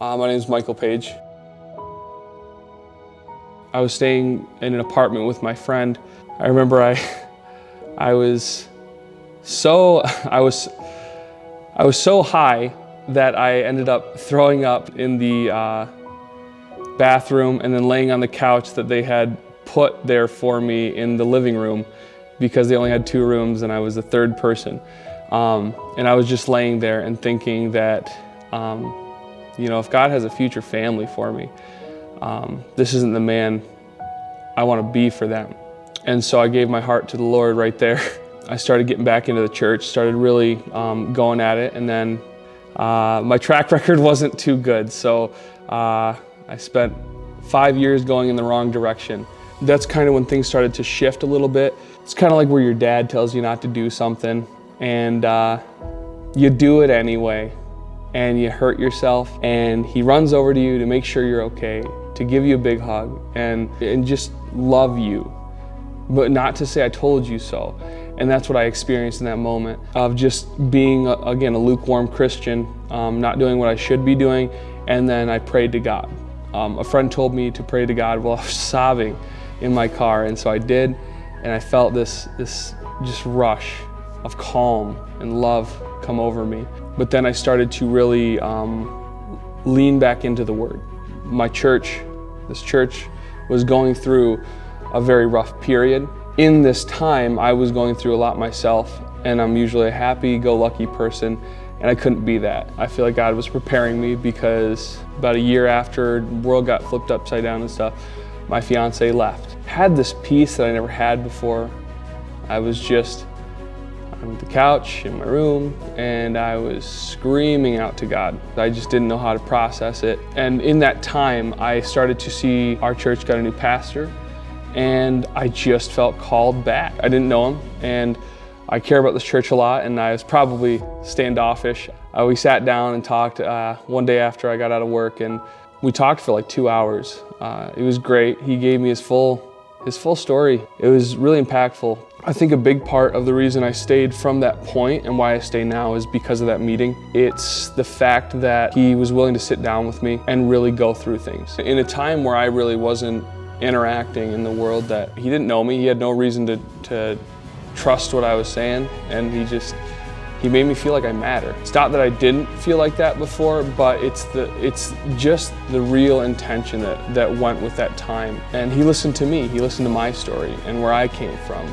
My name is Michael Page. I was staying in an apartment with my friend. I remember I was so high that I ended up throwing up in the bathroom and then laying on the couch that they had put there for me in the living room because they only had 2 rooms and I was the 3rd person. And I was just laying there and thinking that, if God has a future family for me, this isn't the man I want to be for them. And so I gave my heart to the Lord right there. I started getting back into the church, started really going at it, and then my track record wasn't too good. So I spent 5 years going in the wrong direction. That's kind of when things started to shift a little bit. It's kind of like where your dad tells you not to do something and you do it anyway and you hurt yourself, and he runs over to you to make sure you're okay, to give you a big hug and just love you, but not to say I told you so. And that's what I experienced in that moment of just being, again, a lukewarm Christian, not doing what I should be doing. And then I prayed to God. A friend told me to pray to God while I was sobbing in my car. And so I did, and I felt this just rush of calm and love come over me. But then I started to really lean back into the Word. My church, this church, was going through a very rough period. In this time, I was going through a lot myself, and I'm usually a happy-go-lucky person, and I couldn't be that. I feel like God was preparing me because about a year after the world got flipped upside down and stuff, my fiance left. Had this peace that I never had before. I was just on the couch in my room, and I was screaming out to God. I just didn't know how to process it. And in that time, I started to see our church got a new pastor, and I just felt called back. I didn't know him, and I care about this church a lot, and I was probably standoffish. We sat down and talked one day after I got out of work, and we talked for like 2 hours. It was great. He gave me his full story. It was really impactful. I think a big part of the reason I stayed from that point and why I stay now is because of that meeting. It's the fact that he was willing to sit down with me and really go through things. In a time where I really wasn't interacting in the world, that he didn't know me, he had no reason to trust what I was saying, and he made me feel like I matter. It's not that I didn't feel like that before, but it's just the real intention that went with that time. And he listened to me, he listened to my story and where I came from.